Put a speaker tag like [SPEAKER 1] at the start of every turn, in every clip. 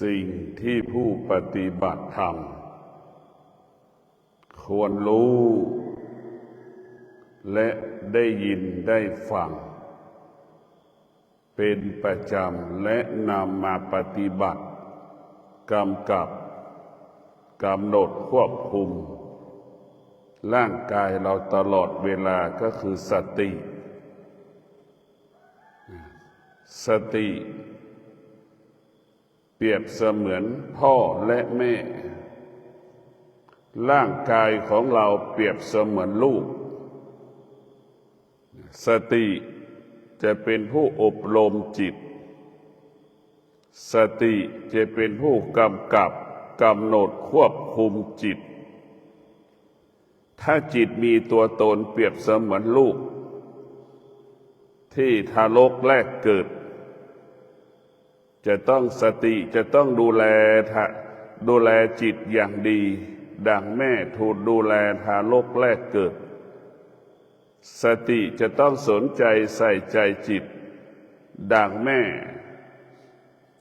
[SPEAKER 1] สิ่งที่ผู้ปฏิบัติธรรมควรรู้และได้ยินได้ฟังเป็นประจำและนำมาปฏิบัติกำกับกำหนดควบคุมร่างกายเราตลอดเวลาก็คือสติเปรียบเสมือนพ่อและแม่ร่างกายของเราเปรียบเสมือนลูกสติจะเป็นผู้อบรมจิตสติจะเป็นผู้กำกับกำหนดควบคุมจิตถ้าจิตมีตัวตนเปรียบเสมือนลูกที่ทารกแรกเกิดจะต้องสติจะต้องดูแลจิตอย่างดีดังแม่ถูกดูแลทารกแรกเกิดสติจะต้องสนใจใส่ใจจิตดังแม่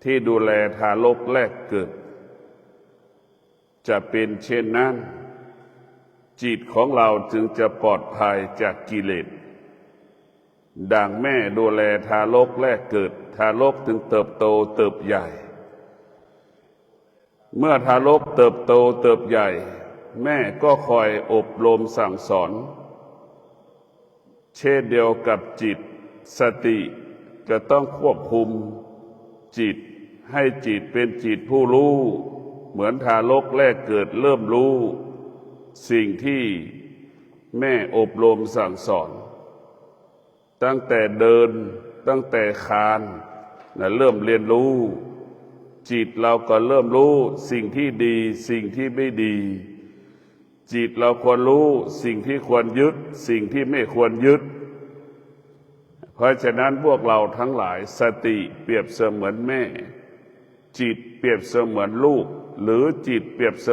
[SPEAKER 1] ที่ดูแลทารกแรกเกิดจะเป็นเช่นนั้นจิตของเราจึงจะปลอดภัยจากกิเลสดังแม่ดูแลทารกแรกเกิดทารกจึงเติบโตเติบใหญ่เมื่อทารกเติบโตเติบใหญ่แม่ก็คอยอบรมสั่งสอนเช่นเดียวกับจิตสติจะต้องควบคุมจิตให้จิตเป็นจิตผู้รู้เหมือนทารกแรกเกิดเริ่มรู้สิ่งที่แม่อบรมสั่งสอนตั้งแต่เดินตั้งแต่คลานเริ่มเรียนรู้จิตเราก็เริ่มรู้สิ่งที่ดีสิ่งที่ไม่ดีจิตเราควรรู้สิ่งที่ควรยึดสิ่งที่ไม่ควรยึดเพราะฉะนั้นพวกเราทั้งหลายสติเปรียบเสมือนแม่จิตเปรียบเสมือนลูกหรือจิตเปรียบเส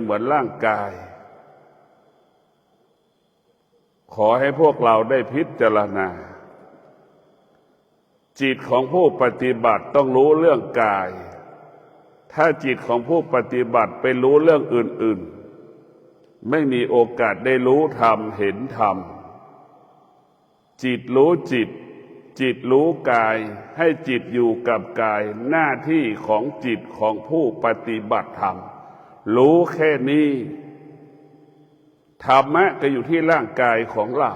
[SPEAKER 1] มือนร่างกายขอให้พวกเราได้พิจารณาจิตของผู้ปฏิบัติต้องรู้เรื่องกายถ้าจิตของผู้ปฏิบัติไปรู้เรื่องอื่นๆไม่มีโอกาสได้รู้ธรรมเห็นธรรมจิตรู้จิตรู้กายให้จิตอยู่กับกายหน้าที่ของจิตของผู้ปฏิบัติธรรมรู้แค่นี้ธรรมะก็อยู่ที่ร่างกายของเรา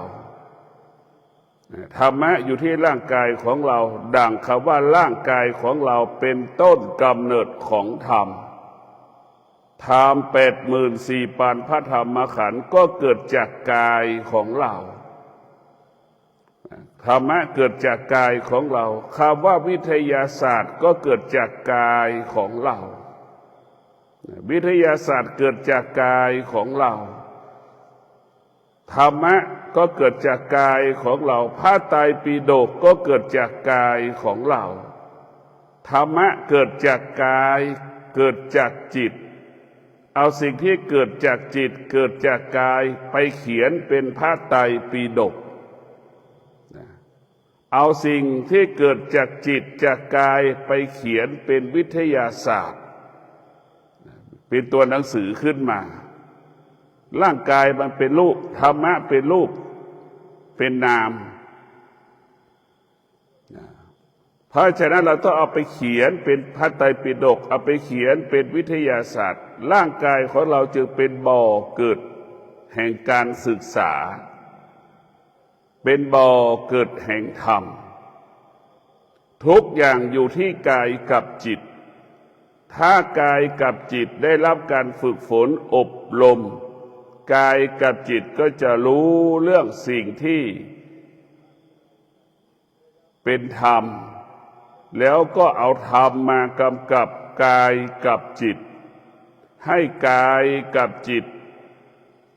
[SPEAKER 1] ธรรมะอยู่ที่ร่างกายของเราดังคำว่าร่างกายของเราเป็นต้นกำเนิดของธรรมธรรม84,000พระธรรมขันธ์ก็เกิดจากกายของเราธรรมะเกิดจากกายของเราคำว่าวิทยาศาสตร์ก็เกิดจากกายของเราวิทยาศาสตร์เกิดจากกายของเราธรรมะก็เกิดจากกายของเราพระไตรปิฎกก็เกิดจากกายของเราธรรมะเกิดจากกายเกิดจากจิตเอาสิ่งที่เกิดจากจิตเกิดจากกายไปเขียนเป็นพระไตรปิฎกเอาสิ่งที่เกิดจากจิตจากกายไปเขียนเป็นวิทยาศาสตร์เป็นตัวหนังสือขึ้นมาร่างกายมันเป็นรูปธรรมะเป็นรูปเป็นนามเพราะฉะนั้นเราต้องเอาไปเขียนเป็นพระไตรปิฎกเอาไปเขียนเป็นวิทยาศาสตร์ร่างกายของเราจึงเป็นบ่อเกิดแห่งการศึกษาเป็นบ่อเกิดแห่งธรรมทุกอย่างอยู่ที่กายกับจิตถ้ากายกับจิตได้รับการฝึกฝนอบรมกายกับจิตก็จะรู้เรื่องสิ่งที่เป็นธรรมแล้วก็เอาธรรมมากำกับกายกับจิตให้กายกับจิต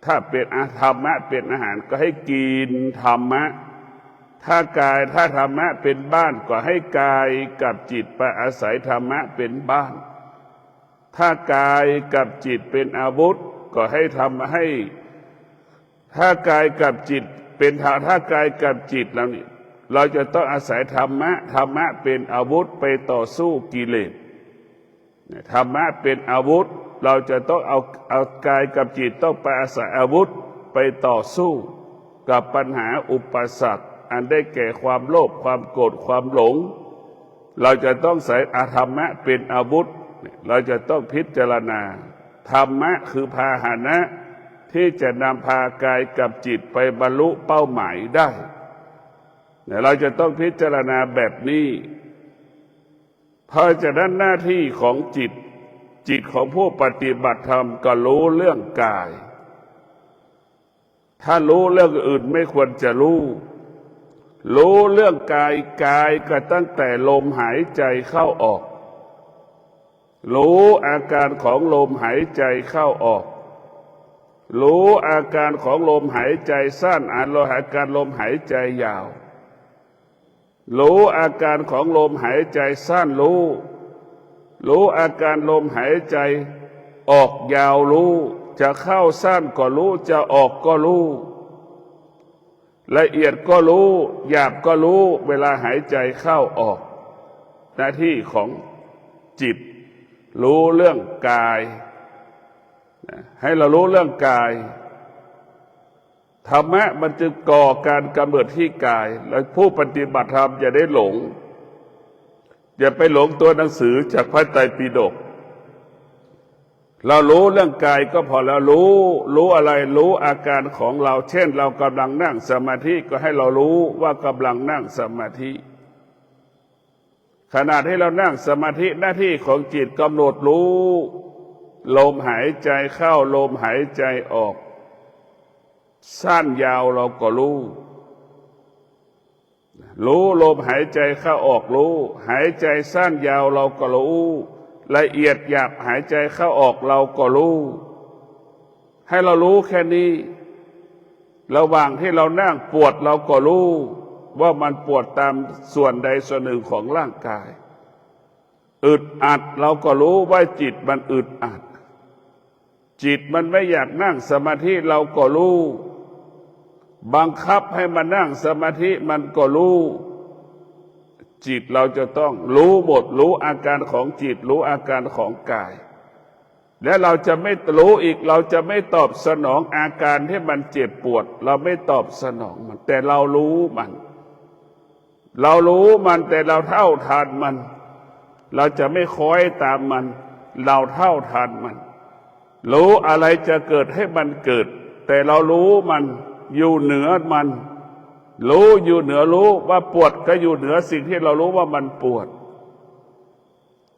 [SPEAKER 1] ถ้าเป็นธรรมะเป็นอาหารก็ให้กินธรรมะถ้าธรรมะเป็นบ้านก็ให้กายกับจิตไปอาศัยธรรมะเป็นบ้านถ้ากายกับจิตเป็นอาวุธก็ให้ทำให้ถ้ากายกับจิตเป็นถ้ากายกับจิตเราจะต้องอาศัยธรรมะเป็นอาวุธไปต่อสู้กิเลส ธรรมะเป็นอาวุธเราจะต้องเอากายกับจิตต้องไปอาศัยอาวุธไปต่อสู้กับปัญหาอุปสรรคอันได้แก่ความโลภความโกรธความหลงเราจะต้องใส่ธรรมะเป็นอาวุธเราจะต้องพิจารณาธรรมะคือพาหนะที่จะนำพากายกับจิตไปบรรลุเป้าหมายได้เราจะต้องพิจารณาแบบนี้เพราะฉะนั้นหน้าที่ของจิตของผู้ปฏิบัติธรรมก็รู้เรื่องกายถ้ารู้เรื่องอื่นไม่ควรจะรู้เรื่องกายก็ตั้งแต่ลมหายใจเข้าออกรู้อาการของลมหายใจเข้าออกรู้อาการของลมหายใจสั้นอาการลมหายใจยาวรู้อาการของลมหายใจสั้นรู้อาการลมหายใจออกยาวรู้จะเข้าสั้นก็รู้จะออกก็รู้ละเอียดก็รู้หยาบก็รู้เวลาหายใจเข้าออกหน้าที่ของจิตรู้เรื่องกายให้เรารู้เรื่องกายธรรมะมันจึงก่อการกำเนิดที่กายแล้วผู้ปฏิบัติธรรมอย่าได้หลงอย่าไปหลงตัวหนังสือจากพระไตรปิฎกเรารู้เรื่องกายก็พอแล้วรู้อะไรรู้อาการของเราเช่นเรากำลังนั่งสมาธิก็ให้เรารู้ว่ากำลังนั่งสมาธิขณะที่เรานั่งสมาธิหน้าที่ของจิตกำหนดรู้ลมหายใจเข้าลมหายใจออกสั้นยาวเราก็รู้ลมหายใจเข้าออกรู้หายใจสั้นยาวเราก็รู้ละเอียดหยาบหายใจเข้าออกเราก็รู้ให้เรารู้แค่นี้ระหว่างที่เรานั่งปวดเราก็รู้ว่ามันปวดตามส่วนใดส่วนหนึ่งของร่างกายอึดอัดเราก็รู้ว่าจิตมันอึดอัดจิตมันไม่อยากนั่งสมาธิเราก็รู้บังคับให้มันนั่งสมาธิมันก็รู้จิตเราจะต้องรู้หมดรู้อาการของจิตรู้อาการของกายและเราจะไม่รู้อีกเราจะไม่ตอบสนองอาการที่มันเจ็บปวดเราไม่ตอบสนองมันแต่เรารู้มันแต่เราเท่าทันมันเราจะไม่คอยตามมันเราเท่าทันมันรู้อะไรจะเกิดให้มันเกิดแต่เรารู้มันอยู่เหนือมันรู้อยู่เหนือรู้ว่าปวดก็อยู่เหนือสิ่งที่เรารู้ว่ามันปวด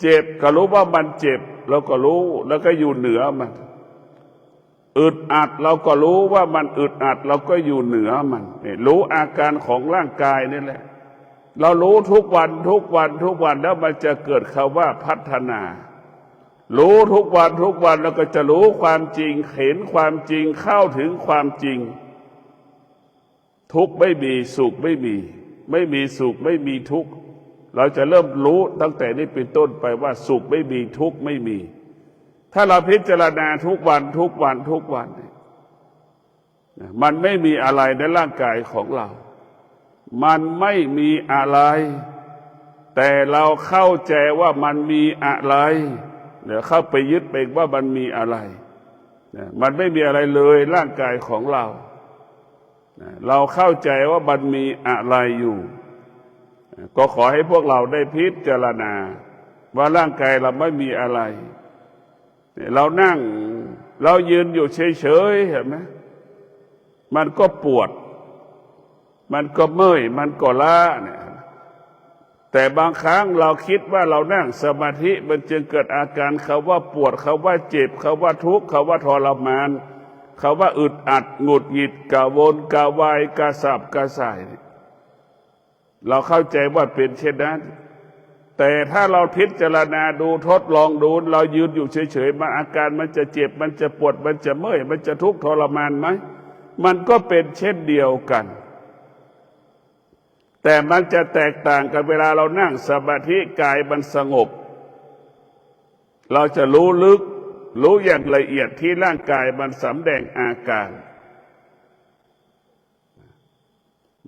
[SPEAKER 1] เจ็บก็รู้ว่ามันเจ็บเราก็รู้แล้วก็อยู่เหนือมันอึดอัดเราก็รู้ว่ามันอึดอัดเราก็อยู่เหนือมันนี่รู้อาการของร่างกายนี่แหละเรารู้ทุกวันแล้วมันจะเกิดคำว่าพัฒนารู้ทุกวันแล้วก็จะรู้ความจริงเห็นความจริงเข้าถึงความจริงทุกข์ไม่มีสุขไม่มีสุขไม่มีทุกข์เราจะเริ่มรู้ตั้งแต่นี้เป็นต้นไปว่าสุขไม่มีทุกข์ไม่มีถ้าเราพิจารณาทุกวันมันไม่มีอะไรในร่างกายของเรามันไม่มีอะไรแต่เราเข้าใจว่ามันมีอะไรเดี๋ยวเข้าไปยึดไปว่ามันมีอะไรมันไม่มีอะไรเลยร่างกายของเราเราเข้าใจว่ามันมีอะไรอยู่ก็ขอให้พวกเราได้พิจารณาว่าร่างกายเราไม่มีอะไรเรานั่งเรายืนอยู่เฉยๆเห็นไหมมันก็ปวดมันก็เมื่อยมันก็ล้าเนี่ยแต่บางครั้งเราคิดว่าเรานั่งสมาธิมันจึงเกิดอาการเขาว่าปวดเขาว่าเจ็บเขาว่าทุกข์เขาว่าทรมานเขาว่าอึดอัดหงุดหงิดกระวนกระวายกระสับกระส่ายเราเข้าใจว่าเป็นเช่นนั้นแต่ถ้าเราพิจารณาดูทดลองดูเรายืนอยู่เฉยๆมันอาการมันจะเจ็บมันจะปวดมันจะเมื่อยมันจะทุกข์ทรมานไหมมันก็เป็นเช่นเดียวกันแต่มันจะแตกต่างกันเวลาเรานั่งสมาธิกายมันสงบเราจะรู้ลึกรู้อย่างละเอียดที่ร่างกายมันสำแดงอาการ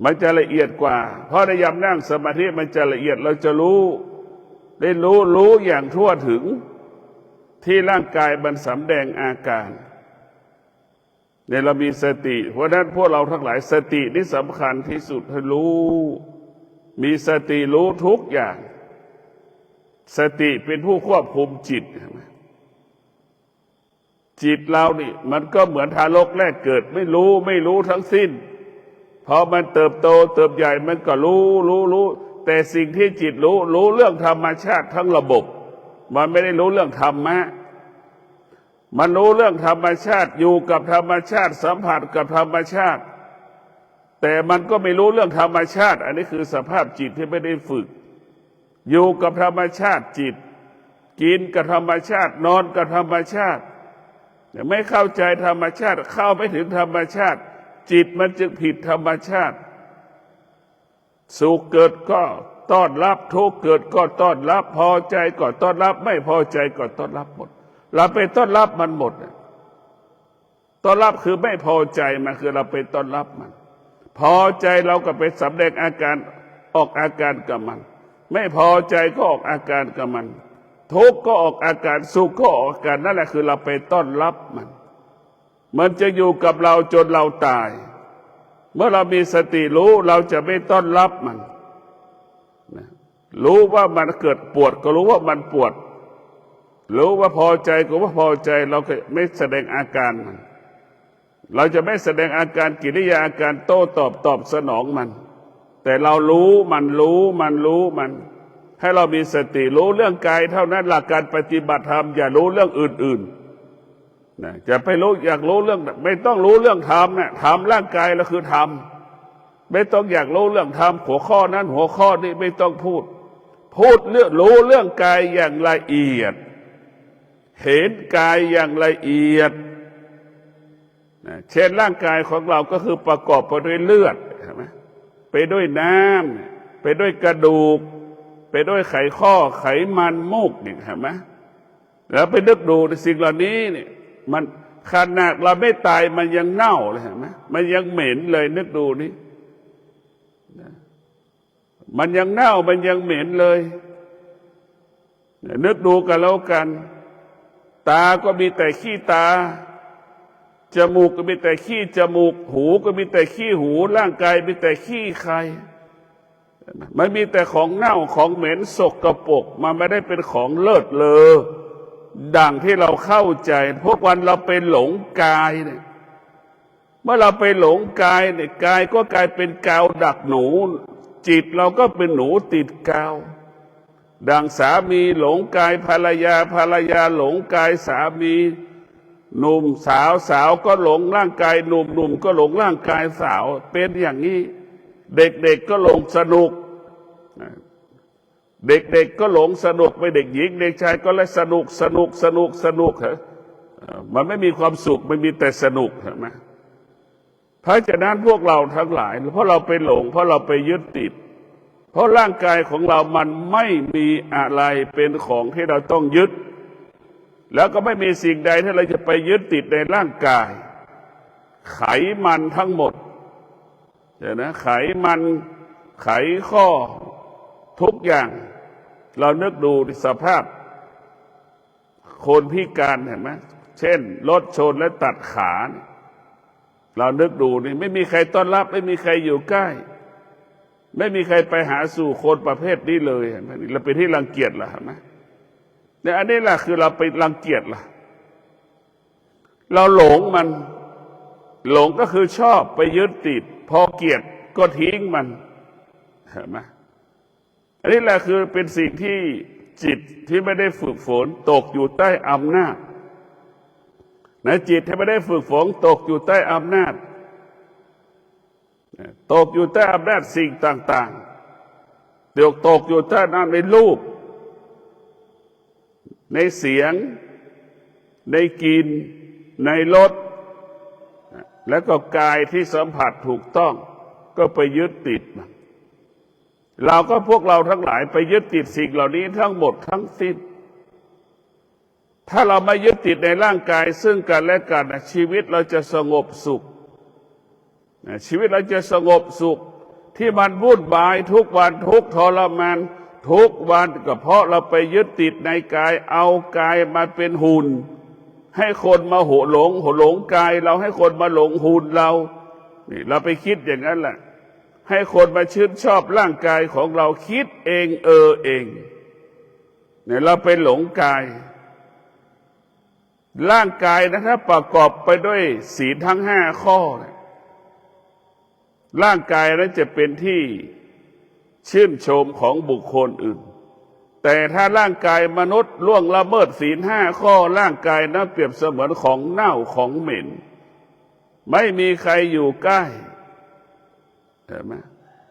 [SPEAKER 1] มันจะละเอียดกว่าเพราะในยามนั่งสมาธิมันจะละเอียดเราจะรู้อย่างทั่วถึง ที่ร่างกายมันสำแดงอาการเนี่ยเรามีสติเพราะนั้นพวกเราทั้งหลายสตินี่สำคัญที่สุดให้รู้มีสติรู้ทุกอย่างสติเป็นผู้ควบคุมจิตจิตเรานี่มันก็เหมือนทารกแรกเกิดไม่รู้ทั้งสิ้นพอมันเติบโตเติบใหญ่มันก็รู้แต่สิ่งที่จิตรู้เรื่องธรรมชาติทั้งระบบมันไม่ได้รู้เรื่องธรรมะมันรู้เรื่องธรรมชาติอยู่กับธรรมชาติสัมผัสกับธรรมชาติแต่มันก็ไม่รู้เรื่องธรรมชาติอันนี้คือสภาพจิตที่ไม่ได้ฝึกอยู่กับธรรมชาติจิตกินกับธรรมชาตินอนกับธรรมชาติไม่เข้าใจธรรมชาติเข้าไม่ถึงธรรมชาติจิตมันจึงผิดธรรมชาติสุขเกิดก็ต้อนรับทุกข์เกิดก็ต้อนรับพอใจก็ต้อนรับไม่พอใจก็ต้อนรับหมดเราไปต้อนรับมันหมดต้อนรับคือไม่พอใจมันคือเราไปต้อนรับมันพอใจเราก็ไปสำแดงอาการออกอาการกับมันไม่พอใจก็ออกอาการกับมันทุกข์ก็ออกอาการสุขก็ออกอาการนั่นแหละคือเราไปต้อนรับมันจะอยู่กับเราจนเราตายเมื่อเรามีสติรู้เราจะไม่ต้อนรับมันรู้ว่ามันเกิดปวดก็รู้ว่ามันปวดรู้ว่าพอใจก็ว่าพอใจเราก็ไม่แสดงอาการมันเราจะไม่แสดงอาการกิริยาอาการโต้ตอบสนองมันแต่เรารู้มันให้เรามีสติรู้เรื่องกายเท่านั้นหลักการปฏิบัติธรรมอย่ารู้เรื่องอื่นนะจะไปรู้อยากรู้เรื่องไม่ต้องรู้เรื่องธรรมนะธรรมร่างกายเราคือธรรมไม่ต้องอยากรู้เรื่องธรรมหัวข้อนั้นหัวข้อนี้ไม่ต้องพูดเรื่องรู้เรื่องกายอย่างละเอียดเห็นกายอย่างละเอียดนะเช่นร่างกายของเราก็คือประกอบไปด้วยเลือดใช่ไหมไปด้วยน้ำไปด้วยกระดูกไปด้วยไขข้อไขมันมูกนี่เห็นไหมแล้วไปนึกดูสิ่งเหล่านี้เนี่ยมันขนาดเราไม่ตายมันยังเน่าเลยเห็นไหมมันยังเหม็นเลยนึกดูนี่มันยังเน่ามันยังเหม็นเลยนึกดูกันแล้วกันตาก็มีแต่ขี้ตาจมูกก็มีแต่ขี้จมูกหูก็มีแต่ขี้หูร่างกายมีแต่ขี้ใครมันมีแต่ของเน่าของเหม็นสกปรกมันไม่ได้เป็นของเลิศเลอดังที่เราเข้าใจพวกวันเราไปหลงกายเนี่ยเมื่อเราไปหลงกายเนี่ยกายก็กลายเป็นกาวดักหนูจิตเราก็เป็นหนูติดกาวดังสามีหลงกายภรรยาหลงกายสามีหนุ่มสาวก็หลงร่างกายหนุ่มก็หลงร่างกายสาวเป็นอย่างนี้เด็กก็หลงสนุกเด็กก็หลงสนุกไปเด็กหญิงเด็กชายก็เลยสนุกเหรอมันไม่มีความสุขไม่มีแต่สนุกใช่ไหมเพราะฉะนั้นพวกเราทั้งหลายเพราะเราไปหลงเพราะเราไปยึดติดเพราะร่างกายของเรามันไม่มีอะไรเป็นของที่เราต้องยึดแล้วก็ไม่มีสิ่งใดที่เราจะไปยึดติดในร่างกายไขมันทั้งหมดไขมันไขข้อทุกอย่างเรานึกดูสภาพคนพิการเห็นไหมเช่นรถชนและตัดขาเรานึกดูนี่ไม่มีใครต้อนรับไม่มีใครอยู่ใกล้ไม่มีใครไปหาสู่คนประเภทนี้เลยเห็นไหมเราเป็นที่รังเกียจล่ะเห็นไหมเนี่ยอันนี้แหละคือเราไปรังเกียจล่ะเราหลงมันหลงก็คือชอบไปยึดติดพอเกลียดก็ทิ้งมันเห็นไหมอันนี้แหละคือเป็นสิ่งที่จิตที่ไม่ได้ฝึกฝนตกอยู่ใต้อำนาจนะจิตที่ไม่ได้ฝึกฝนตกอยู่ใต้อำนาจตกอยู่ใต้อำนาจสิ่งต่างๆเดี๋ยวตกอยู่ใต้น้ำในรูปในเสียงในกลิ่นในรสแล้วก็กายที่สัมผัสถูกต้องก็ไปยึดติดมันเราก็พวกเราทั้งหลายไปยึดติดสิ่งเหล่านี้ทั้งหมดทั้งสิ้นถ้าเราไม่ยึดติดในร่างกายซึ่งกันและกันชีวิตเราจะสงบสุขชีวิตเราจะสงบสุขที่มันวุ่นวายทุกวันทุกทรมาน ทุกวันก็เพราะเราไปยึดติดในกายเอากายมาเป็นหุ่นให้คนมาหลงกายเราให้คนมาหลงหุ่นเรานี่เราไปคิดอย่างนั้นแหละให้คนมาชื่นชอบร่างกายของเราคิดเองเองเนี่ยเราไปหลงกายร่างกายนะถ้าประกอบไปด้วยศีลทั้ง5 ข้อร่างกายนั้นจะเป็นที่ชื่นชมของบุคคลอื่นแต่ถ้าร่างกายมนุษย์ล่วงละเมิดศีล5 ข้อร่างกายนั้นเปรียบเสมือนของเน่าของเหม็นไม่มีใครอยู่ใกล้เห็นไหม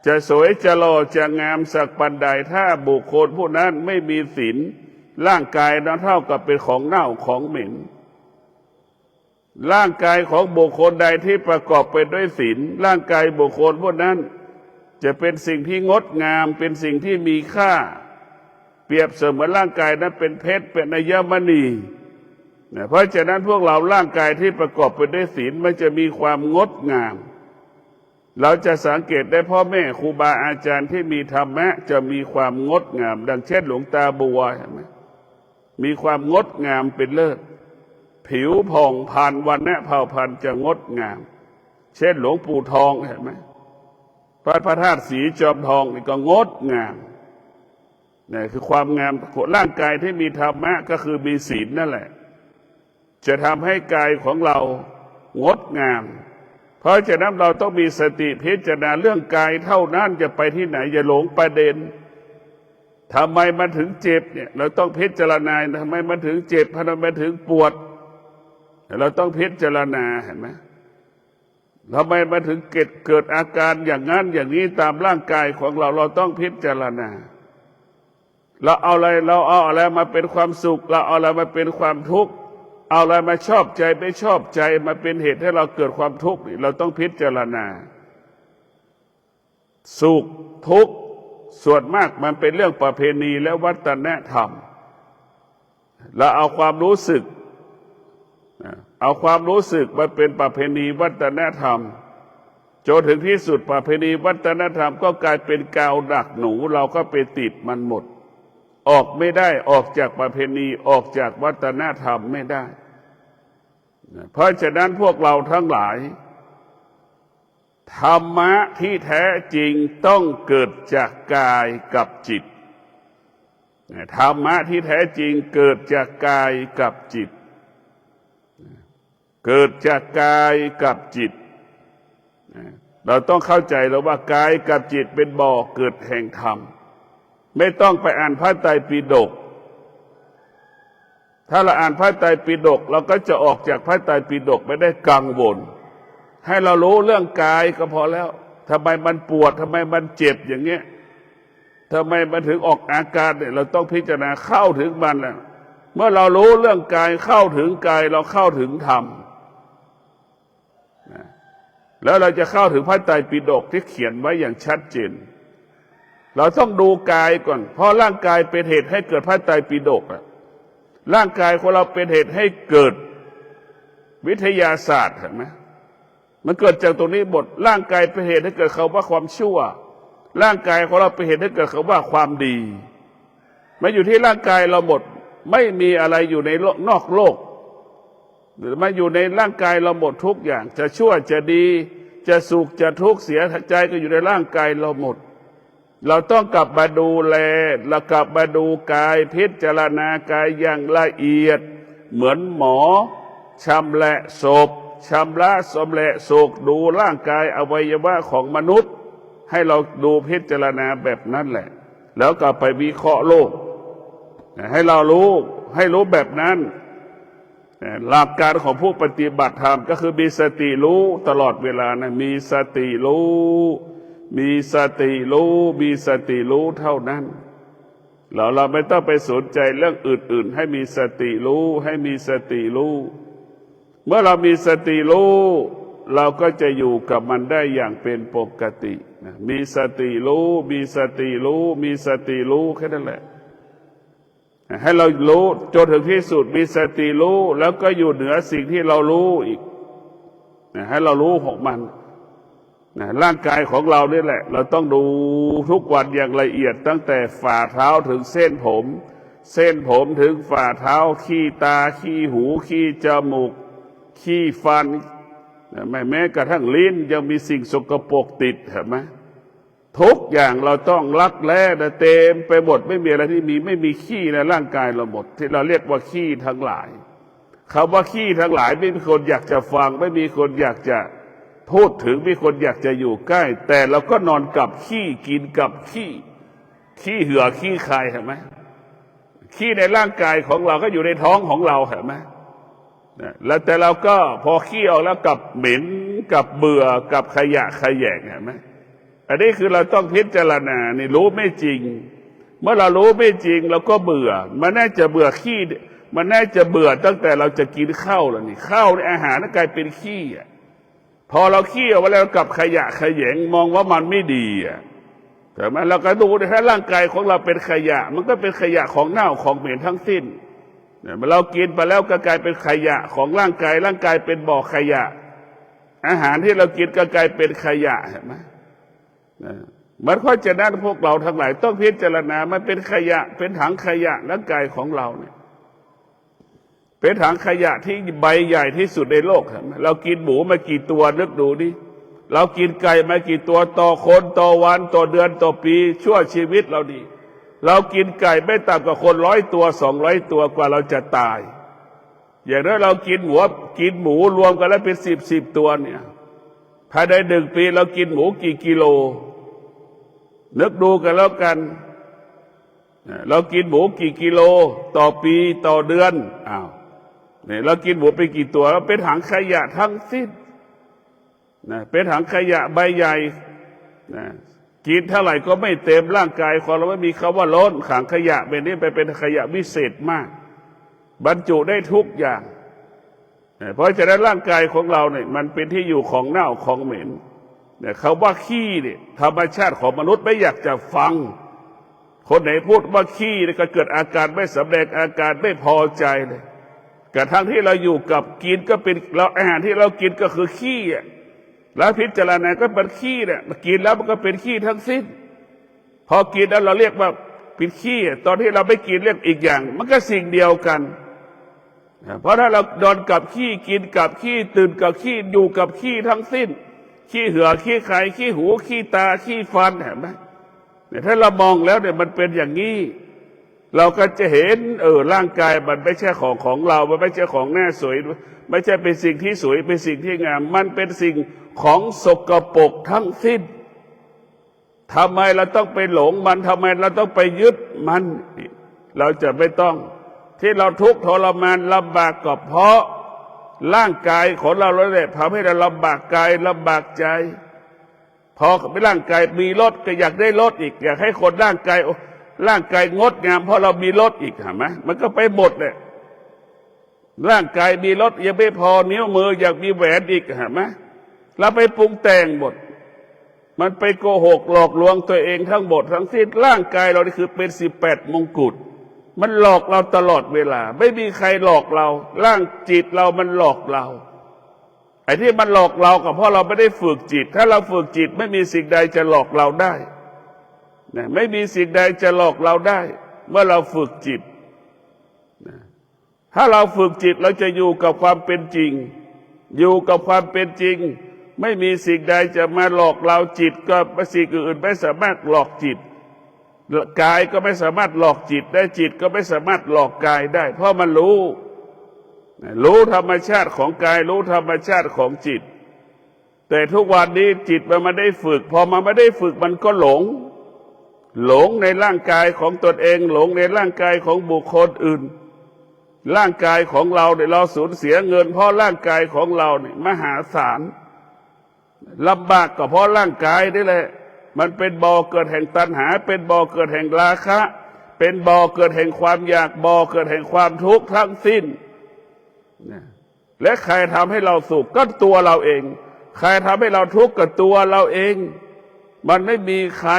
[SPEAKER 1] จะสวยจะหล่อจะงามสักปานใดถ้าบุคคลผู้นั้นไม่มีศีลร่างกายนั้นเท่ากับเป็นของเน่าของเหม็นร่างกายของบุคคลใดที่ประกอบไปด้วยศีลร่างกายบุคคลผู้นั้นจะเป็นสิ่งที่งดงามเป็นสิ่งที่มีค่าเปรียบเสมือนร่างกายนั้นเป็นเพชรเป็นอัญมณีเพราะฉะนั้นพวกเราร่างกายที่ประกอบไปด้วยศีลมันจะมีความงดงามเราจะสังเกตได้พ่อแม่ครูบาอาจารย์ที่มีธรรมะจะมีความงดงามดังเช่นหลวงตาบัวเห็นไหมมีความงดงามเป็นเลิศผิวผ่องผ่านวรรณะเผ่าพันธุ์จะงดงามเช่นหลวงปู่ทองเห็นไหมพระธาตุสีจอมทองนี่ก็งดงามนี่คือความงามของร่างกายที่มีธรรมะก็คือมีศีลนั่นแหละจะทำให้กายของเรางดงามเพราะฉะนั้นเราต้องมีสติพิจารณาเรื่องกายเท่านั้นจะไปที่ไหนอย่าหลงประเด็นทำไมมันถึงเจ็บเนี่ยเราต้องพิจารณาทำไมมันถึงเจ็บทำไมมันถึงปวดเราต้องพิจารณาเห็นไหมทำไมมันถึงเกิดอาการอย่างนั้นอย่างนี้ตามร่างกายของเราต้องพิจารณาเราเอาอะไรมาเป็นความสุขเราเอาอะไรมาเป็นความทุกข์เอาอะไรมาชอบใจไม่ชอบใจมาเป็นเหตุให้เราเกิดความทุกข์เราต้องพิจารณาสุขทุกข์ส่วนมากมันเป็นเรื่องประเพณีและวัฒนธรรมเราเอาความรู้สึกมาเป็นประเพณีวัฒนธรรมจนถึงที่สุดประเพณีวัฒนธรรมก็กลายเป็นกาวดักหนูเราก็ไปติดมันหมดออกไม่ได้ออกจากประเพณีออกจากวัฒนธรรมไม่ได้เพราะฉะนั้นพวกเราทั้งหลายธรรมะที่แท้จริงต้องเกิดจากกายกับจิตธรรมะที่แท้จริงเกิดจากกายกับจิตเกิดจากกายกับจิตเราต้องเข้าใจแล้วว่ากายกับจิตเป็นบ่อเกิดแห่งธรรมไม่ต้องไปอ่านพระไตรปิฎกถ้าเราอ่านพระไตรปิฎกเราก็จะออกจากพระไตรปิฎกไม่ได้กังวลให้เรารู้เรื่องกายก็พอแล้วทำไมมันปวดทำไมมันเจ็บอย่างเงี้ยทำไมมันถึงออกอาการเนี่ยเราต้องพิจารณาเข้าถึงมันแล้วเมื่อเรารู้เรื่องกายเข้าถึงกายเราเข้าถึงธรรมแล้วเราจะเข้าถึงพระไตรปิฎกที่เขียนไว้อย่างชัดเจนเราต้องดูกายก่อนเพราะร่างกายเป็นเหตุให้เกิดพระไตรปิฎกร่างกายของเราเป็นเหตุให้เกิดวิทยาศาสตร์เห็นไหมมันเกิดจากตรงนี้หมดร่างกายเป็นเหตุให้เกิดคำว่าความชั่วร่างกายของเราเป็นเหตุให้เกิดคำว่าความดีมันอยู่ที่ร่างกายเราหมดไม่มีอะไรอยู่ในนอกโลกหรือมาอยู่ในร่างกายเราหมดทุกอย่างจะชั่วจะดีจะสุขจะทุกข์เสียใจก็อยู่ในร่างกายเราหมดเราต้องกลับมาดูแลเรากลับมาดูกายพิจารณากายอย่างละเอียดเหมือนหมอชำแหละศพชำระสมแหละโศกดูร่างกายอวัยวะของมนุษย์ให้เราดูพิจารณาแบบนั้นแหละแล้วกลับไปวิเคราะห์โลกให้เรารู้แบบนั้นหลักการของผู้ปฏิบัติธรรมก็คือมีสติรู้ตลอดเวลานะมีสติรู้เท่านั้นเราไม่ต้องไปสนใจเรื่องอื่นๆให้มีสติรู้เมื่อเรามีสติรู้เราก็จะอยู่กับมันได้อย่างเป็นปกติมีสติรู้แค่นั้นแหละให้เรารู้จนถึงที่สุดมีสติรู้แล้วก็อยู่เหนือสิ่งที่เรารู้อีกให้เรารู้ของมัน ร่างกายของเรานี่แหละเราต้องดูทุกวันอย่างละเอียดตั้งแต่ฝ่าเท้าถึงเส้นผมถึงฝ่าเท้าขี้ตาขี้หูขี้จมูกขี้ฟันแม้กระทั่งลิ้นยังมีสิ่งสกปรกติดเห็นไหมทุกอย่างเราต้องรักแร้เต็มไปหมดไม่มีอะไรที่ไม่มีขี้ในร่างกายเราหมดที่เราเรียกว่าขี้ทั้งหลายคำว่าขี้ทั้งหลายไม่มีคนอยากจะฟังไม่มีคนอยากจะพูดถึงมีคนอยากจะอยู่ใกล้แต่เราก็นอนกับขี้กินกับขี้เหือขี้ใครเห็นไหมขี้ในร่างกายของเราก็อยู่ในท้องของเราเห็นไหมแล้วแต่เราก็พอขี้ออกแล้วกับเหม็นกับเบื่อกับขยะขยงเห็นไหมอันนี้คือเราต้องพิจารณานี่รู้ไม่จริงเมื่อเรารู้ไม่จริงเราก็เบื่อมันน่าจะเบื่อขี้มันน่าจะเบื่อตั้งแต่เราจะกินข้าวแล้วนี่ข้าวในอาหารนั่นกลายเป็นขี้พอเราขี้ออกมาแล้วกับขยะขยงมองว่ามันไม่ดีแต่มันเราก็ดูถ้าร่างกายของเราเป็นขยะมันก็เป็นขยะของเน่าของเหม็นทั้งสิ้นเรากินไปแล้วก็กลายเป็นขยะของร่างกายเป็นบ่อขยะอาหารที่เรากินก็กลายเป็นขยะเห็นไหมมันเพราะฉะนั้นพวกเราทั้งหลายต้องพิจารณามันเป็นขยะเป็นถังขยะร่างกายของเราเนี่ยเป็นถังขยะที่ใบใหญ่ที่สุดในโลกเรากินหมูมากี่ตัวนึกดูดิเรากินไก่มากี่ตัวต่อคนต่อวันต่อเดือนต่อปีชั่วชีวิตเราดีเรากินไก่ไม่ต่ำกว่าคน100 ตัว200 ตัวกว่าเราจะตายอย่างนั้นเรากินหมูรวมกันแล้วเป็น10ตัวเนี่ยภายใน1 ปีเรากินหมูกี่กิโลนึกดูกันแล้วกันเรากินหมูกี่กิโลต่อปีต่อเดือนเนี่ยเรากินหมูไปกี่ตัวเราเป็นถังขยะทั้งสิ้นเป็นถังขยะใบใหญ่กินเท่าไหร่ก็ไม่เต็มร่างกายของเราไม่มีคำว่าล้นถังขยะเป็นนี้ไปเป็นขยะวิเศษมากบรรจุได้ทุกอย่างเพราะฉะนั้นร่างกายของเราเนี่ยมันเป็นที่อยู่ของเน่าของเหม็นเขาว่าขี้เนี่ยธรรมชาติของมนุษย์ไม่อยากจะฟังคนไหนพูดว่าขี้เนี่ยก็เกิดอาการไม่สำเร็จอาการไม่พอใจเลยกระทั่งที่เราอยู่กับกินก็เป็นเราอาหารที่เรากินก็คือขี้แล้วพิจารณาก็เป็นขี้เนี่ยกินแล้วมันก็เป็นขี้ทั้งสิ้นพอกินแล้วเราเรียกว่าเป็นขี้ตอนที่เราไม่กินเรียกอีกอย่างมันก็สิ่งเดียวกันเพราะถ้าเรานอนกับขี้กินกับขี้ตื่นกับขี้อยู่กับขี้ทั้งสิ้นขี้เหือขี้ไข่ขี้หูขี้ตาขี้ฟันเห็นไหมเนี่ยถ้าเรามองแล้วเนี่ยมันเป็นอย่างนี้เราก็จะเห็นร่างกายมันไม่ใช่ของเรามันไม่ใช่ของหน้าสวยไม่ใช่เป็นสิ่งที่สวยเป็นสิ่งที่งามมันเป็นสิ่งของสกปรกทั้งสิ้นทำไมเราต้องไปหลงมันทำไมเราต้องไปยึดมันเราจะไม่ต้องที่เราทุกข์ทรมานลำบากก็เพราะร่างกายของเราแล้วแหละทำให้เราลำบากกายลำบากใจพอร่างกายมีรถก็อยากได้รถอีกอยากให้คนร่างกายงดงามเพราะเรามีรถอีกเห็นไหมมันก็ไปหมดเลยร่างกายมีรถยังไม่พอนิ้วมืออยากมีแหวนอีกเห็นไหมเราไปปรุงแต่งหมดมันไปโกหกหลอกลวงตัวเองทั้งหมดทั้งสิ้นร่างกายเรานี่คือเป็น18 มงกุฎมันหลอกเราตลอดเวลาไม่มีใครหลอกเราร่างจิตเรามันหลอกเราไอ้ที่มันหลอกเราก็เพราะเราไม่ได้ฝึกจิตถ้าเราฝึกจิตไม่มีสิ่งใดจะหลอกเราได้ไม่มีสิ่งใดจะหลอกเราได้เมื่อเราฝึกจิตถ้าเราฝึกจิตเราจะอยู่กับความเป็นจริงอยู่กับความเป็นจริงไม่มีสิ่งใดจะมาหลอกเราจิตก็สิ่งอื่นไม่สามารถหลอกจิตกายก็ไม่สามารถหลอกจิตได้จิตก็ไม่สามารถหลอกกายได้เพราะมันรู้ธรรมชาติของกายรู้ธรรมชาติของจิตแต่ทุกวันนี้จิตมันไม่ได้ฝึกพอมันไม่ได้ฝึกมันก็หลงในร่างกายของตนเองหลงในร่างกายของบุคคลอื่นร่างกายของเราเนี่ยเราสูญเสียเงินเพราะร่างกายของเราเนี่ยมหาศาลลำบากก็เพราะร่างกายนี่แหละมันเป็นบ่อเกิดแห่งตัณหาเป็นบ่อเกิดแห่งราคะเป็นบ่อเกิดแห่งความอยากบ่อเกิดแห่งความทุกข์ทั้งสิ้นและใครทำให้เราสุขก็ตัวเราเองใครทำให้เราทุกข์ก็ตัวเราเองมันไม่มีใคร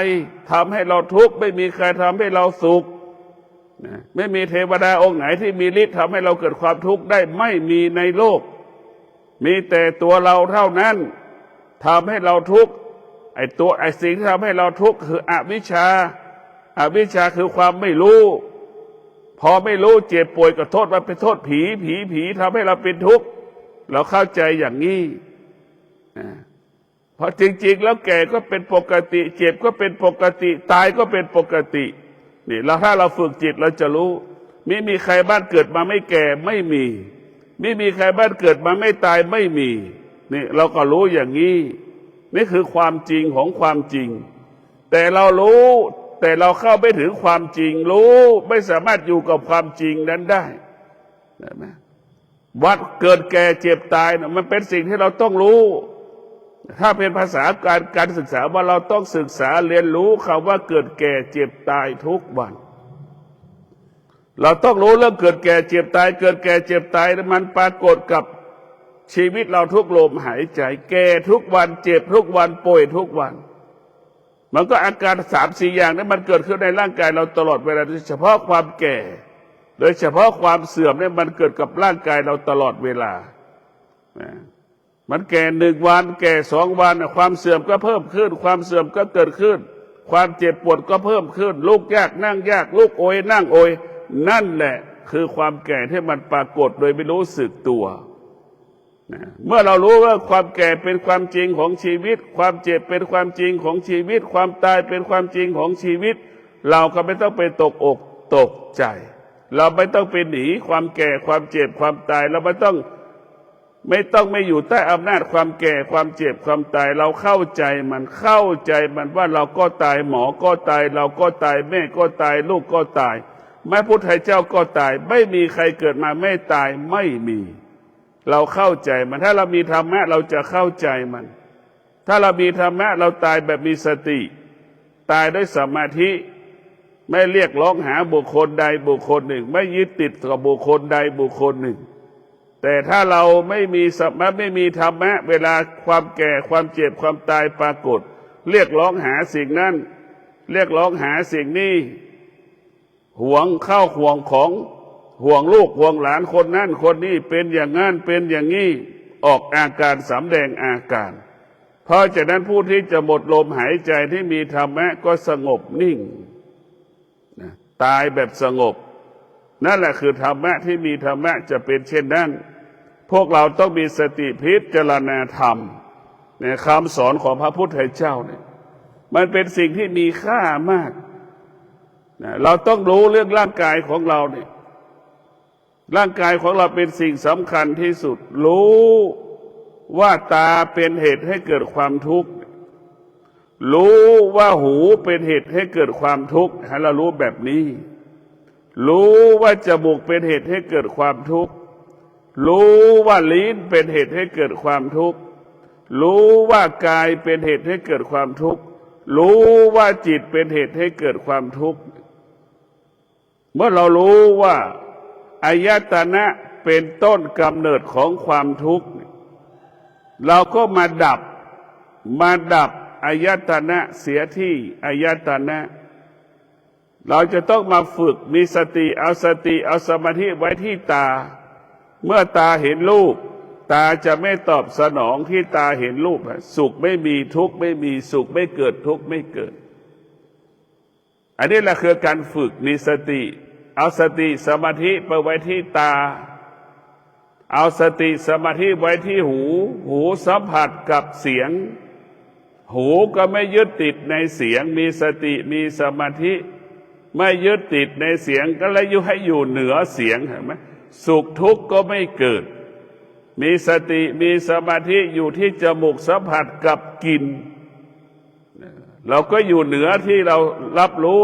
[SPEAKER 1] ทำให้เราทุกข์ไม่มีใครทำให้เราสุขไม่มีเทวดาองค์ไหนที่มีฤทธิ์ทำให้เราเกิดความทุกข์ได้ไม่มีในโลกมีแต่ตัวเราเท่านั้นทำให้เราทุกข์ ไอ้สิ่งที่ทำให้เราทุกข์คืออวิชชาอวิชชาคือความไม่รู้พอไม่รู้เจ็บป่วยก็โทษว่าเป็นโทษผีทำให้เราเป็นทุกข์เราเข้าใจอย่างนี้เพราะจริงๆแล้วแก่ก็เป็นปกติเจ็บก็เป็นปกติตายก็เป็นปกตินี่แล้วถ้าเราฝึกจิตเราจะรู้ไม่มีใครบ้านเกิดมาไม่แก่ไม่มีใครบ้านเกิดมาไม่ตายไม่มีนี่เราก็รู้อย่างนี้นี่คือความจริงของความจริงแต่เรารู้แต่เราเข้าไม่ถึงความจริงรู้ไม่สามารถอยู่กับความจริงนั้นได้ใช่ไหมวัดเกิดแก่เจ็บตายนะมันเป็นสิ่งที่เราต้องรู้ถ้าเป็นภาษาการศึกษาว่าเราต้องศึกษาเรียนรู้คำว่าเกิดแก่เจ็บตายทุกวันเราต้องรู้เรื่องเกิดแก่เจ็บตายเกิดแก่เจ็บตายมันปรากฏกับชีวิตเราทุกลมหายใจแก่ทุกวันเจ็บทุกวันป่วยทุกวันมันก็อาการ3-4อย่างนั้นมันเกิดขึ้นในร่างกายเราตลอดเวลาโดยเฉพาะความแก่โดยเฉพาะความเสื่อมเนี่ยมันเกิดกับร่างกายเราตลอดเวลามันแก่1 วันแก่2 วันความเสื่อมก็เพิ่มขึ้นความเสื่อมก็เกิดขึ้นความเจ็บปวดก็เพิ่มขึ้นลุกยากนั่งยากลุกโอยนั่งโอยนั่นแหละคือความแก่ที่มันปรากฏโดยไม่รู้สึกตัวเมื่อเรารู้ว่าความแก่เป็นความจริงของชีวิตความเจ็บเป็นความจริงของชีวิตความตายเป็นความจริงของชีวิตเราก็ไม่ต้องไปตกอกตกใจเราไม่ต้องไปหนีความแก่ความเจ็บความตายเราไม่ต้องไม่อยู่ใต้อำนาจความแก่ความเจ็บความตายเราเข้าใจมันว่าเราก็ตายหมอก็ตายเราก็ตายแม่ก็ตายลูกก็ตายแม่พุทธเจ้าก็ตายไม่มีใครเกิดมาไม่ตายไม่มีเราเข้าใจมันถ้าเรามีธรรมะเราจะเข้าใจมันถ้าเรามีธรรมะเราตายแบบมีสติตายด้วยสมาธิไม่เรียกร้องหาบุคคลใดบุคคลหนึ่งไม่ยึดติดกับบุคคลใดบุคคลหนึ่งแต่ถ้าเราไม่มีสมาธิไม่มีธรรมะเวลาความแก่ความเจ็บความตายปรากฏเรียกร้องหาสิ่งนั้นเรียกร้องหาสิ่งนี้หวงข้าวห่วงของห่วงลูกห่วงหลานคนนั้นคนนี้เป็นอย่างนั้นเป็นอย่างนี้ออกอาการสำแดงอาการเพราะฉะนั้นผู้ที่จะหมดลมหายใจที่มีธรรมะก็สงบนิ่งตายแบบสงบนั่นแหละคือธรรมะที่มีธรรมะจะเป็นเช่นนั้นพวกเราต้องมีสติพิจารณาธรรมในคำสอนของพระพุทธเจ้าเนี่ยมันเป็นสิ่งที่มีค่ามากเราต้องรู้เรื่องร่างกายของเราเนี่ยร่างกายของเราเป็นสิ่งสำคัญที่สุดรู้ว่าตาเป็นเหตุให้เกิดความทุกข์รู้ว่าหูเป็นเหตุให้เกิดความทุกข์ให้เรารู้แบบนี้รู้ว่าจมูกเป็นเหตุให้เกิดความทุกข์รู้ว่าลิ้นเป็นเหตุให้เกิดความทุกข์รู้ว่ากายเป็นเหตุให้เกิดความทุกข์รู้ว่าจิตเป็นเหตุให้เกิดความทุกข์เมื่อเรารู้ว่าอายตนะเป็นต้นกำเนิดของความทุกข์เราก็มาดับอายตนะเสียที่อายตนะเราจะต้องมาฝึกมีสติเอาสมาธิไว้ที่ตาเมื่อตาเห็นรูปตาจะไม่ตอบสนองที่ตาเห็นรูปสุขไม่มีทุกข์ไม่มีสุขไม่เกิดทุกข์ไม่เกิดอันนี้แหละคือการฝึกมีสติเอาสติสมาธิไปไว้ที่ตาเอาสติสมาธิไว้ที่หูสัมผัสกับเสียงหูก็ไม่ยึดติดในเสียงมีสติมีสมาธิไม่ยึดติดในเสียงก็เลยให้อยู่เหนือเสียงเห็นไหมสุขทุกข์ก็ไม่เกิดมีสติมีสมาธิอยู่ที่จมูกสัมผัสกับกลิ่นเราก็อยู่เหนือที่เรารับรู้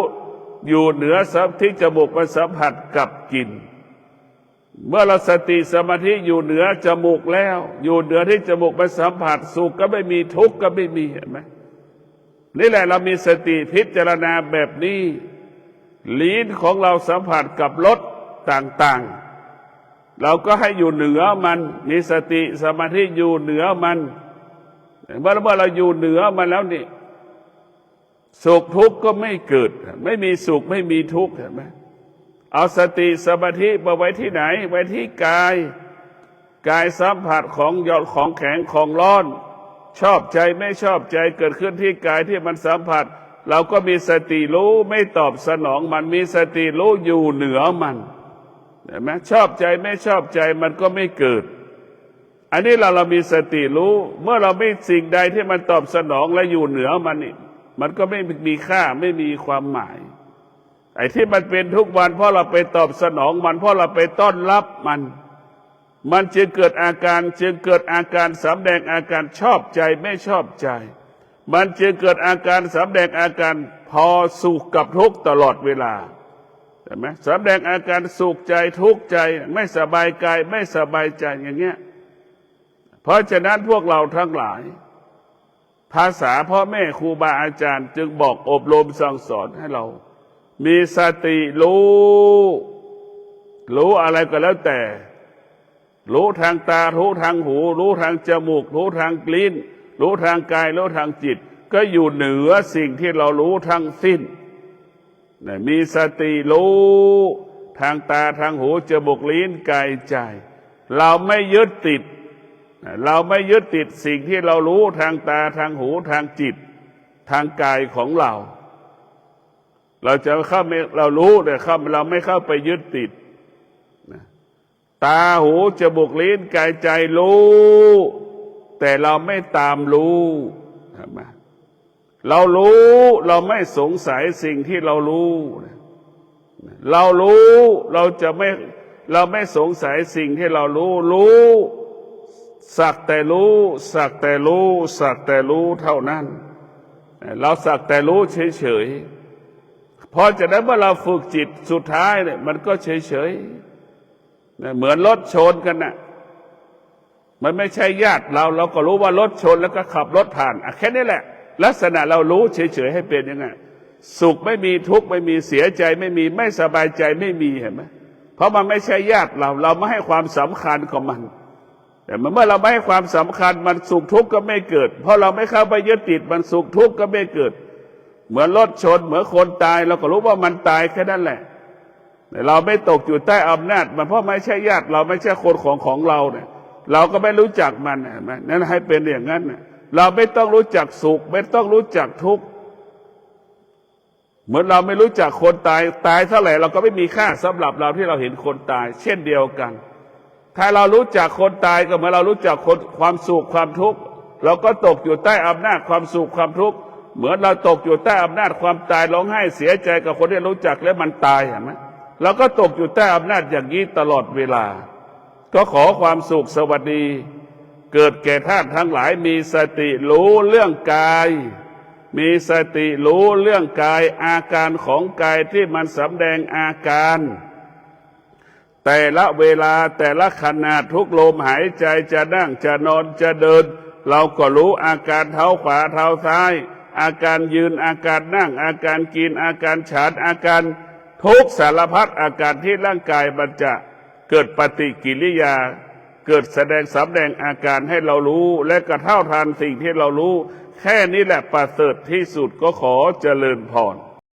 [SPEAKER 1] อยู่เหนือที่จมูกมันสัมผัสกับกลิ่นเมื่อเราสติสมาธิอยู่เหนือจมูกแล้วอยู่เหนือที่จมูกมันสัมผัสสุขก็ไม่มีทุกข์ก็ไม่มีเห็นไหมนี่แหละเรามีสติพิจารณาแบบนี้ลิ้นของเราสัมผัสกับรสต่างๆเราก็ให้อยู่เหนือมันมีสติสมาธิอยู่เหนือมันเมื่อเราอยู่เหนือมันแล้วนี่สุขทุกข์ก็ไม่เกิดไม่มีสุขไม่มีทุกข์เห็นไหมเอาสติสมาธิมาไว้ที่ไหนไว้ที่กายสัมผัสของหยอดของแข็งของร้อน ชอบใจไม่ชอบใจเกิดขึ้นที่กายที่มันสัมผัสเราก็มีสติรู้ไม่ตอบสนองมันมีสติรู้อยู่เหนือมันเห็นไหมชอบใจไม่ชอบใจมันก็ไม่เกิดอันนี้เรามีสติรู้เมื่อเราไม่สิ่งใดที่มันตอบสนองและอยู่เหนือมันนี่มันก็ไม่มีค่าไม่มีความหมายไอ้ที่มันเป็นทุกวันเพราะเราไปตอบสนองมันเพราะเราไปต้อนรับมันจึงเกิดอาการสำแดงอาการชอบใจไม่ชอบใจมันจึงเกิดอาการสำแดงอาการพอสุขกับทุกข์ตลอดเวลาเห็นไหมสำแดงอาการสุขใจทุกข์ใจไม่สบายกายไม่สบายใจอย่างเงี้ยเพราะฉะนั้นพวกเราทั้งหลายภาษาพ่อแม่ครูบาอาจารย์จึงบอกอบรมสั่งสอนให้เรามีสติรู้อะไรก็แล้วแต่รู้ทางตารู้ทางหูรู้ทางจมูกรู้ทางลิ้นรู้ทางกายรู้ทางจิตก็อยู่เหนือสิ่งที่เรารู้ทั้งสิ้นมีสติรู้ทางตาทางหูจมูกลิ้นกายใจเราไม่ยึดติดสิ่งที่เรารู้ทางตาทางหูทางจิตทางกายของเราจะเข้าไม่เรารู้แต่เราไม่เข้าไปยึดติดตาหูจมูกลิ้นกายใจรู้แต่เราไม่ตามรู้เรารู้เราไม่สงสัยสิ่งที่เรารู้เราไม่สงสัยสิ่งที่เรารู้สักแต่รู้เท่านั้นเราสักแต่รู้เฉยพอจะได้เมื่อเราฝึกจิตสุดท้ายเนี่ยมันก็เฉยเหมือนรถชนกันน่ะมันไม่ใช่ญาติเราก็รู้ว่ารถชนแล้วก็ขับรถผ่านแค่นี้แหละลักษณะเรารู้เฉยให้เป็นยังไงสุขไม่มีทุกข์ไม่มีเสียใจไม่มีไม่สบายใจไม่มีเห็นไหมเพราะมันไม่ใช่ญาติเราไม่ให้ความสำคัญกับมันแต่เมื่อเราไม่ให้ความสำคัญมันสุขทุกข์ก็ไม่เกิดเพราะเราไม่เข้าไปยึดติดมันสุขทุกข์ก็ไม่เกิดเหมือนรถชนเหมือนคนตายเราก็รู้ว่ามันตายแค่นั้นแหละเราไม่ตกอยู่ใต้อำนาจมันเพราะไม่ใช่ญาติเราไม่ใช่คนของเราเนี่ยเราก็ไม่รู้จักมันนั่นให้เป็นอย่างนั้นเราไม่ต้องรู้จักสุขไม่ต้องรู้จักทุกข์เหมือนเราไม่รู้จักคนตายเท่าไหร่เราก็ไม่มีค่าสำหรับเราที่เราเห็นคนตายเช่นเดียวกันถ้าเรารู้จักคนตายก็เหมือนเรารู้จักความสุขความทุกข์เราก็ตกอยู่ใต้อำนาจความสุขความทุกข์เหมือนเราตกอยู่ใต้อำนาจความตายร้องไห้เสียใจกับคนที่รู้จักแล้วมันตายเห็นไหมเราก็ตกอยู่ใต้อำนาจอย่างนี้ตลอดเวลาก็ขอความสุขสวัสดีเกิดแก่ท่านทั้งหลายมีสติรู้เรื่องกายมีสติรู้เรื่องกายอาการของกายที่มันสำแดงอาการแต่ละเวลาแต่ละขณะทุกลมหายใจจะนั่งจะนอนจะเดินเราก็รู้อาการเท้าขวาเท้าซ้ายอาการยืนอาการนั่งอาการกินอาการฉันอาการทุกสารพัดอาการที่ร่างกายมันจะเกิดปฏิกิริยาเกิดสำแดงอาการให้เรารู้และกระเท่าทันสิ่งที่เรารู้แค่นี้แหละประเสริฐที่สุดก็ขอเจริญพร